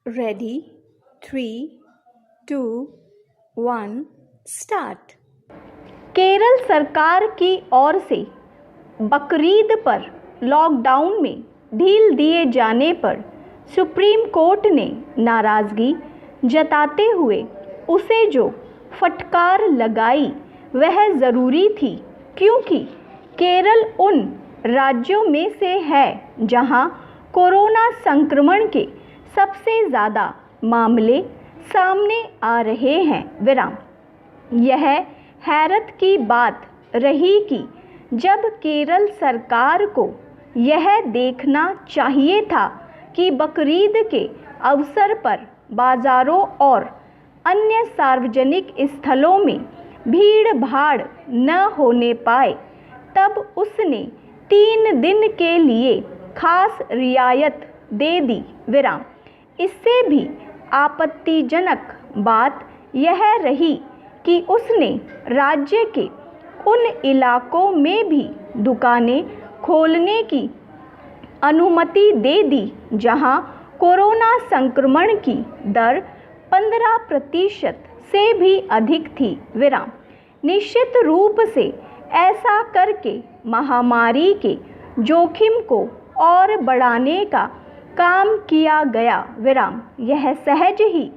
Ready 3, 2, 1 start. Kerala सरकार की ओर से बकरीद पर लॉकडाउन में ढील दिए जाने पर सुप्रीम कोर्ट ने नाराज़गी जताते हुए उसे जो फटकार लगाई वह ज़रूरी थी, क्योंकि केरल उन राज्यों में से है जहां कोरोना संक्रमण के सबसे ज़्यादा मामले सामने आ रहे हैं। यह हैरत की बात रही कि जब केरल सरकार को यह देखना चाहिए था कि बकरीद के अवसर पर बाज़ारों और अन्य सार्वजनिक स्थलों में भीड़ भाड़ न होने पाए, तब उसने 3 दिन के लिए खास रियायत दे दी। इससे भी आपत्तिजनक बात यह रही कि उसने राज्य के उन इलाकों में भी दुकानें खोलने की अनुमति दे दी जहां कोरोना संक्रमण की दर 15% से भी अधिक थी। निश्चित रूप से ऐसा करके महामारी के जोखिम को और बढ़ाने का काम किया गया। यह सहज ही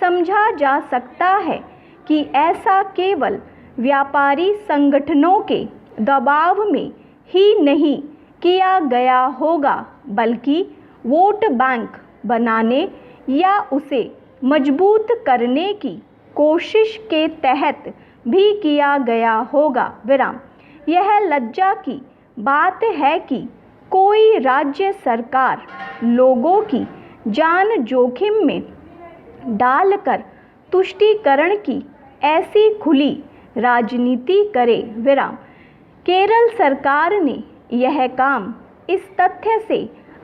समझा जा सकता है कि ऐसा केवल व्यापारी संगठनों के दबाव में ही नहीं किया गया होगा, बल्कि वोट बैंक बनाने या उसे मजबूत करने की कोशिश के तहत भी किया गया होगा। यह लज्जा की बात है कि कोई राज्य सरकार लोगों की जान जोखिम में डालकर तुष्टीकरण की ऐसी खुली राजनीति करे। केरल सरकार ने यह काम इस तथ्य से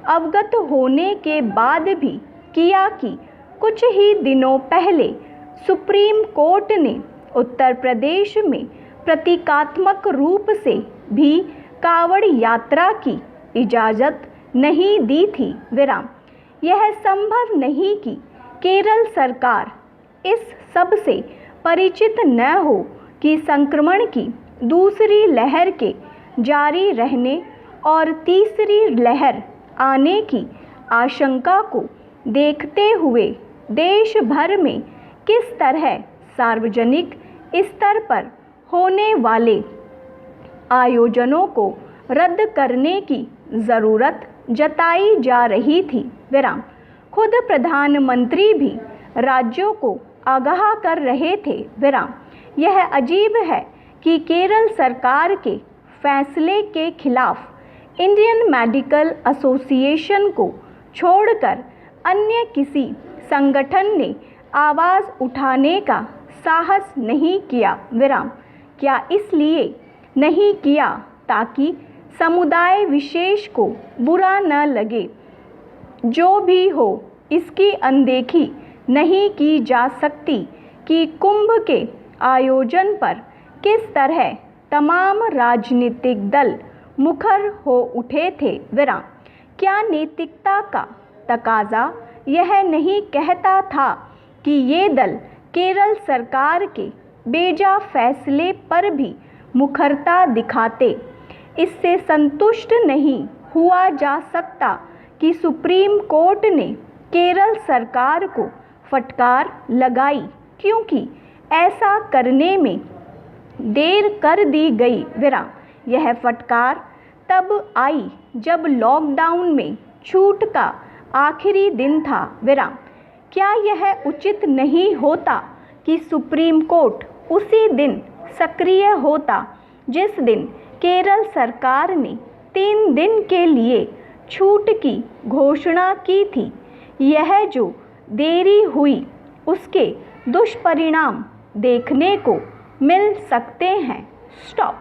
अवगत होने के बाद भी किया कि कुछ ही दिनों पहले सुप्रीम कोर्ट ने उत्तर प्रदेश में प्रतीकात्मक रूप से भी कांवड़ यात्रा की इजाज़त नहीं दी थी। यह संभव नहीं कि केरल सरकार इस सब से परिचित न हो कि संक्रमण की दूसरी लहर के जारी रहने और तीसरी लहर आने की आशंका को देखते हुए देश भर में किस तरह सार्वजनिक स्तर पर होने वाले आयोजनों को रद्द करने की ज़रूरत जताई जा रही थी। खुद प्रधानमंत्री भी राज्यों को आगाह कर रहे थे। यह अजीब है कि केरल सरकार के फैसले के खिलाफ इंडियन मेडिकल एसोसिएशन को छोड़कर अन्य किसी संगठन ने आवाज़ उठाने का साहस नहीं किया। क्या इसलिए नहीं किया ताकि समुदाय विशेष को बुरा न लगे? जो भी हो, इसकी अनदेखी नहीं की जा सकती कि कुंभ के आयोजन पर किस तरह तमाम राजनीतिक दल मुखर हो उठे थे। क्या नैतिकता का तकाजा यह नहीं कहता था कि ये दल केरल सरकार के बेजा फैसले पर भी मुखरता दिखाते? इससे संतुष्ट नहीं हुआ जा सकता कि सुप्रीम कोर्ट ने केरल सरकार को फटकार लगाई, क्योंकि ऐसा करने में देर कर दी गई। यह फटकार तब आई जब लॉकडाउन में छूट का आखिरी दिन था। क्या यह उचित नहीं होता कि सुप्रीम कोर्ट उसी दिन सक्रिय होता जिस दिन केरल सरकार ने 3 दिन के लिए छूट की घोषणा की थी? यह जो देरी हुई उसके दुष्परिणाम देखने को मिल सकते हैं। स्टॉप।